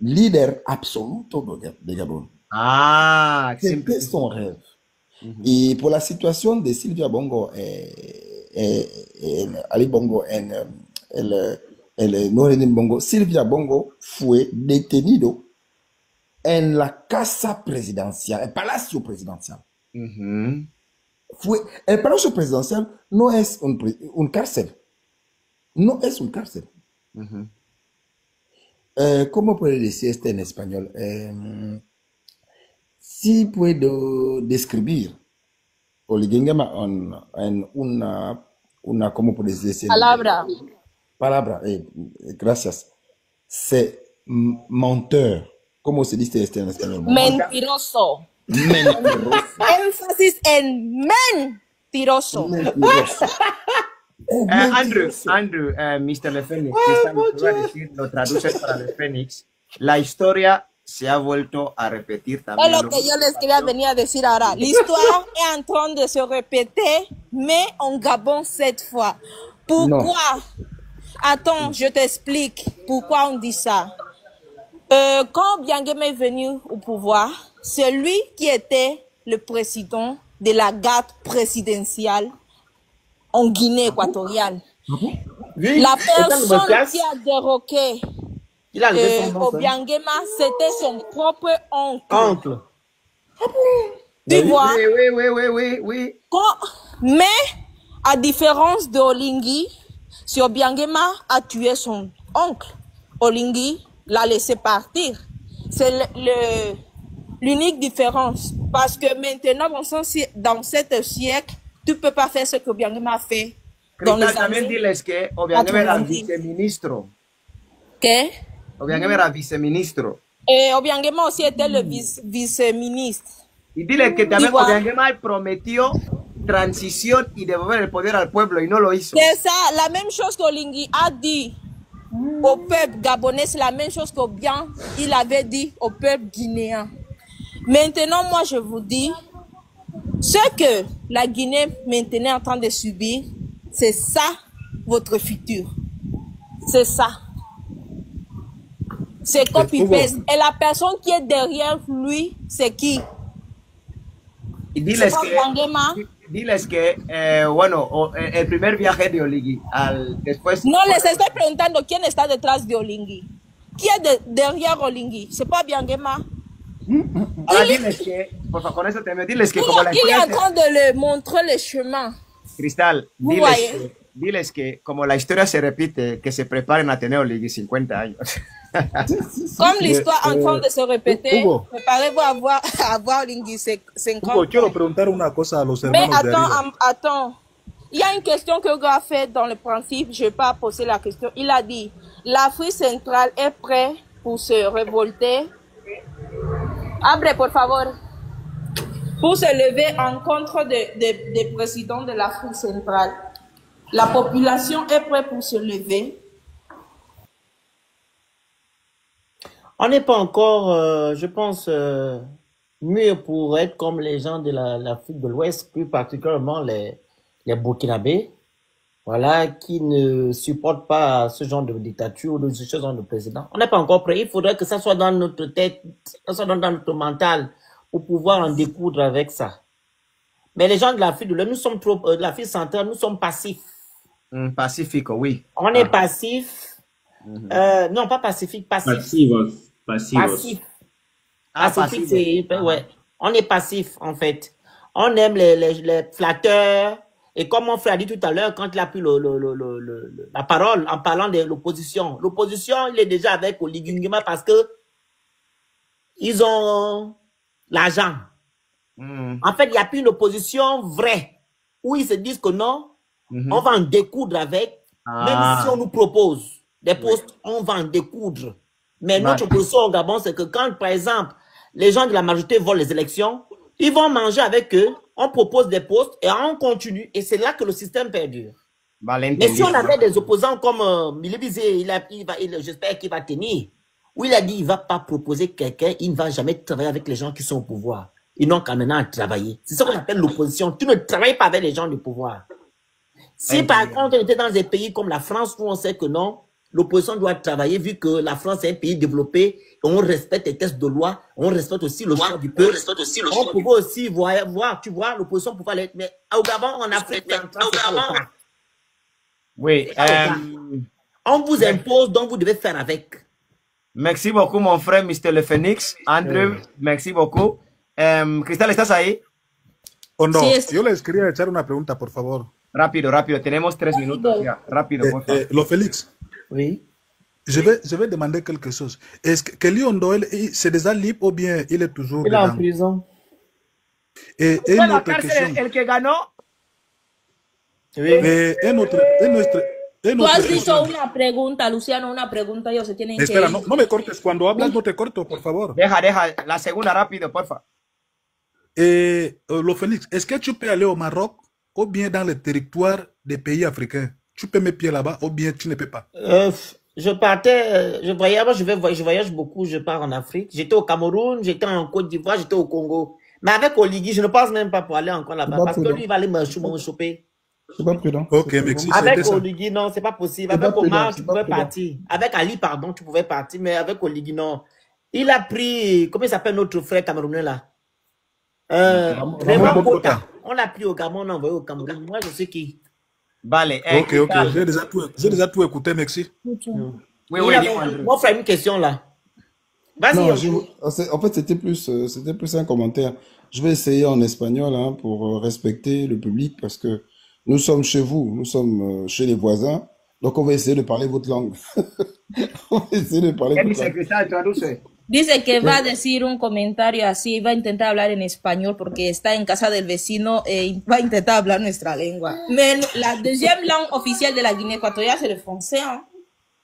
líder absoluto de Gabón. Ah, C'était son rêve. Y por la situación de Silvia Bongo, Ali Bongo, Noureddin Bongo, Silvia Bongo fue detenido en la casa presidencial, el palacio presidencial. El palacio presidencial no es un cárcel. No es un cárcel. ¿Cómo puedo decir esto en español? Si puedo describir Oligui Nguema en una ¿cómo puedo decir? Palabra, gracias. C'est menteur. ¿Cómo se dice esto en español? Mentiroso. Énfasis en mentiroso. Andrew, Mr. Le Fénix, lo traduces para Le Fénix. La historia se ha vuelto a repetir también. Es lo que yo les quería venir a decir ahora. L'histoire est en train de se répéter, mais en Gabon cette fois. Pourquoi? Attends, je t'explique pourquoi on dit ça. Quand Biangema est venu au pouvoir, c'est lui qui était le président de la garde présidentielle en Guinée équatoriale. La personne qui a déroqué Obiangema, c'était son propre oncle. Tu vois? Oui. Mais À différence de Olingi, si Obiangema a tué son oncle, Olingi l'a laissé partir. C'est l'unique différence. Parce que maintenant, dans cet siècle, tu ne peux pas faire ce que Obiangema a fait. Dans les también diles que Obiangema era viceministro. ¿Qué? Obiangema era viceministro. Et Obiangema aussi était le vice-ministre. Y dile que también Obiangema prometió transición y devolver el poder al pueblo y no lo hizo. C'est ça, la même chose qu'Olingi a dit au peuple gabonais, c'est la même chose qu'Obiang il avait dit au peuple guinéen. Maintenant, moi je vous dis, ce que la Guinée maintenant est en train de subir, c'est ça votre futur. C'est ça. C'est copy-paste. Et la personne qui est derrière lui, c'est qui? Y diles que bueno, el primer viaje de Olingi, después... No, les estoy preguntando quién está detrás de Olingi. ¿Quién es derrière Olingi? ¿C'est pas Biangema? Ahora diles que, por favor, con eso diles que como la il est en train de le montrer le chemin. Cristal, diles que como la historia se repite, que se preparen a tener Olingi 50 años. Comme l'histoire en train de se répéter, préparez-vous à avoir Olingi 50 Hugo, quiero preguntar una cosa a los hermanos. Mais attends. Il y a une question que Hugo a fait dans le principe, je ne vais pas poser la question. Il a dit, l'Afrique centrale est prête pour se révolter. Abre, por favor. Pour se lever en contre des présidents de l'Afrique centrale. La population est prête pour se lever. On n'est pas encore, je pense, mûr pour être comme les gens de l'Afrique de l'Ouest, plus particulièrement les Burkinabés, voilà, qui ne supportent pas ce genre de dictature ou ce genre de président. On n'est pas encore prêt. Il faudrait que ça soit dans notre tête, ça soit dans notre mental, pour pouvoir en découdre avec ça. Mais les gens de l'Afrique de l'Ouest, nous sommes trop, de l'Afrique centrale, nous sommes passifs. Pacifique, oui. On est passif. Non, pas pacifique, passif. Passif. Pacifique, c'est, ouais. On est passif, en fait. On aime les flatteurs. Et comme mon frère a dit tout à l'heure, quand il a pris la parole en parlant de l'opposition. L'opposition, il est déjà avec Oligui Nguema parce que ils ont l'argent. En fait, il n'y a plus une opposition vraie où ils se disent que non, on va en découdre avec, même si on nous propose des postes, on va en découdre. Mais notre position au Gabon, c'est que quand, par exemple, les gens de la majorité volent les élections, ils vont manger avec eux, on propose des postes et on continue. Et c'est là que le système perdure. Mais si on avait des opposants comme Milibizé, j'espère qu'il va tenir, où il a dit il ne va pas proposer quelqu'un, il ne va jamais travailler avec les gens qui sont au pouvoir. Ils n'ont qu'à maintenant à travailler. C'est ce qu'on appelle l'opposition. Tu ne travailles pas avec les gens du pouvoir. Si par contre on était dans des pays comme la France où on sait que non, l'opposition doit travailler vu que la France est un pays développé, on respecte les textes de loi, on respecte aussi le choix du peuple. On pouvait aussi voir, tu vois, l'opposition pouvait l'être. Mais au Gabon, en Afrique, oui. On vous impose, donc vous devez faire avec. Merci beaucoup, mon frère, Mr. Le Phoenix. Andrew, merci beaucoup. Cristal, ¿estás ahí? Oh, no. Sí, yo les quería echar una pregunta, por favor. Rápido, tenemos 3 minutos. Ya. Rápido, por favor. Lo Félix. Oui. Je vais demander quelque chose. Est-ce que Kelly Ondoel, c'est déjà libre ou bien il est toujours il est en prison? Et une autre question. El que ganó. Oui. Tú has dicho una pregunta, Luciano, una pregunta, ellos se tienen Espera, que ir. no me cortes. Cuando hablas, no te corto, por favor. Deja, la segunda rápido, porfa. Lo Félix, est-ce que tu peux aller au Maroc ou bien dans le territoire des pays africains? Tu peux mettre pied là-bas ou bien tu ne peux pas? Je partais, je voyage beaucoup, je pars en Afrique. J'étais au Cameroun, j'étais en Côte d'Ivoire, j'étais au Congo. Mais avec Oligui, je ne pense même pas pour aller encore là-bas parce que lui, il va aller me choper. C'est pas prudent. Ok, merci. Avec Oligui, non, c'est pas possible. Avec Omar, tu pouvais partir. Avec Ali, pardon, tu pouvais partir, mais avec Oligui, non. Il a pris, comment il s'appelle notre frère camerounais là? Raymond Kota. On l'a pris au Gabon, on l'a envoyé au Cameroun. Moi, je sais qui. Vale. Ok. J'ai déjà tout écouté, merci. Oui, Mon frère, une question là. Vas-y. En fait, c'était plus un commentaire. Je vais essayer en espagnol hein, pour respecter le public parce que Nous sommes chez vous, nous sommes chez les voisins, donc on va essayer de parler votre langue. On va essayer de parler ¿Qué votre dice langue. Cristal? Traduce. Dice que va a decir un comentario así, va a intentar hablar en español porque está en casa del vecino y va a intentar hablar nuestra lengua. Mais la deuxième langue officielle de la Guinée équatoriale, c'est le français. Hein?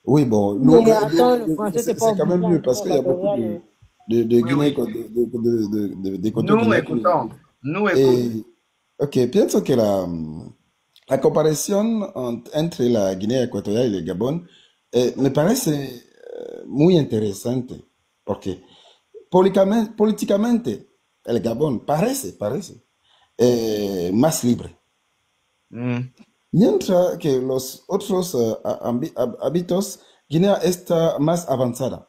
Oui, bon, nous, Mais attends, le français, c'est c'est pas quand même mieux parce qu'il y a beaucoup obligatoire. de Oui, oui. Guinée, Nous écoutons. Nous écoutons. Et, ok, pienso que la comparación entre la Guinea Ecuatorial y el Gabón me parece muy interesante, porque políticamente el Gabón parece más libre, Mm. mientras que los otros hábitos, Guinea está más avanzada,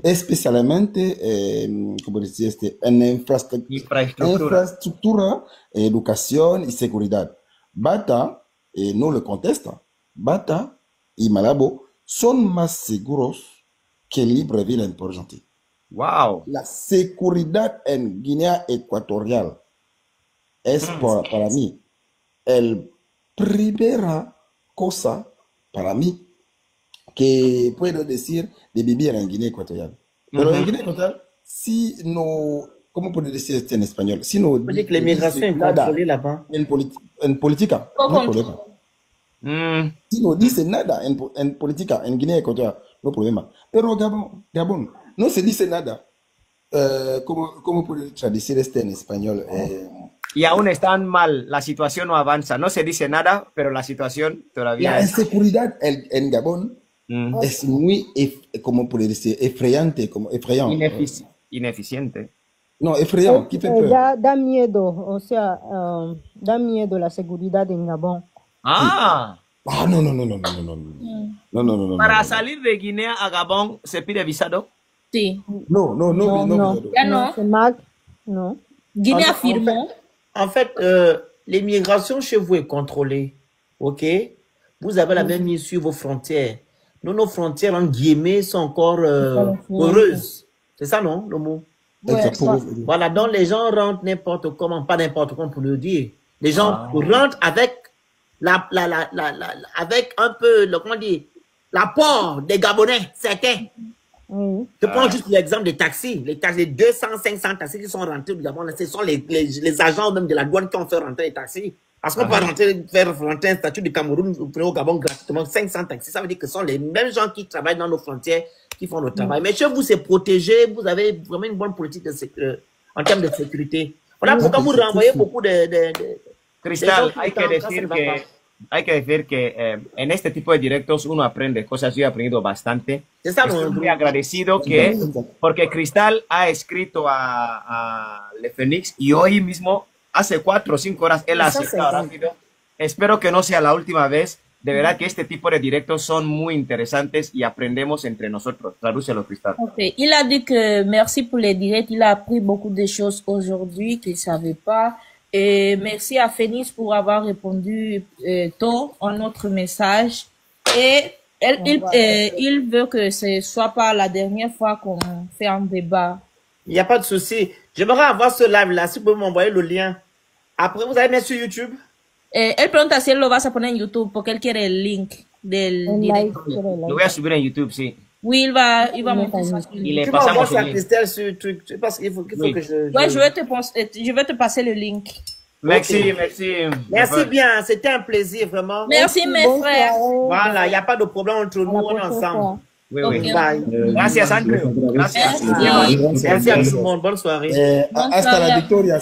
especialmente ¿cómo decir en infraestructura, educación y seguridad. Bata, no lo contesta, Bata y Malabo son más seguros que Libreville, por ejemplo. Wow. La seguridad en Guinea Ecuatorial es para mí el primera cosa para mí que puedo decir de vivir en Guinea Ecuatorial. Pero en Guinea Ecuatorial, si no, ¿cómo puedo decir esto en español? Si no Vous dites que l'immigration est nada contrôlée là-bas. en política, no hay problema. Mm. Si no dice nada en política en Guinea Ecuatorial, no hay problema. Pero Gabón, no se dice nada. ¿Cómo puedo traducir esto en español? Y aún están mal, la situación no avanza. No se dice nada, pero la situación todavía La es. inseguridad en Gabón es muy, ¿cómo puedo decir? Effrayante, como effrayant. Ineficiente. No, effrayant, qui fait peur. Da miedo, o sea, da miedo la seguridad en Gabón. Ah, Ah, no. para salir de Guinea a Gabón se pide visado. Sí. No. Ya no. C'est mal, non. Guinée affirmó. En fait, l'immigration chez vous est contrôlée. OK? Vous avez la même mise sur vos frontières. Nous, nos frontières, en guillemets, sont encore heureuses. C'est ça, non, le mot? Exactement. Voilà, donc les gens rentrent n'importe comment, pas n'importe comment pour le dire. Les gens rentrent avec avec un peu, comment dire, l'apport des Gabonais, certains. Oui. Je prends juste l'exemple des taxis. Les taxis, les 200, 500 taxis qui sont rentrés au Gabon, ce sont les agents même de la douane qui ont fait rentrer les taxis. Parce qu'on peut faire rentrer un statut du Cameroun au Gabon gratuitement, 500 taxis. Ça veut dire que ce sont les mêmes gens qui travaillent dans nos frontières qui font le travail. Mais chez vous, c'est protégé. Vous avez vraiment une bonne politique en termes de sécurité. Voilà pourquoi vous renvoyez beaucoup de Cristal, hay que decir que en este tipo de directos uno aprende cosas. Yo he aprendido bastante. Estoy muy agradecido porque Cristal ha escrito a Le Fénix y hoy mismo, hace 4 o 5 horas, él ha aceptado rápido. Espero que no sea la última vez. De verdad que este tipo de directos son muy interesantes y aprendemos entre nosotros. Tradúcelo, Cristal. Okay. Il a dit que merci pour les directs. Il a appris beaucoup de choses aujourd'hui qu'il ne savait pas. Et merci à Phoenix pour avoir répondu tôt à notre message. Et il veut que ce soit pas la dernière fois qu'on fait un débat. Il n'y a pas de souci. J'aimerais avoir ce live-là. Si vous pouvez m'envoyer le lien. Après, vous allez mettre sur YouTube. Él pregunta si él lo vas a poner en YouTube porque él quiere el link del directo. Lo voy a subir en YouTube, sí. Oui, il va monter ça sur Y le Tu pasamos m'envoies ça, el link. Christelle, sur truc. Parce qu'il faut que je... Ouais, je vais te passer le link. Merci, Ok. merci. Merci bien. C'était un plaisir, vraiment. Merci, mes frères. Voilà, il n'y a pas de problème entre nous. On est ensemble. Oui, Ok. oui. Bye. Gracias, Andrew. Gracias. Merci. Merci à tout le monde. Bonne soirée. Hasta la victoria.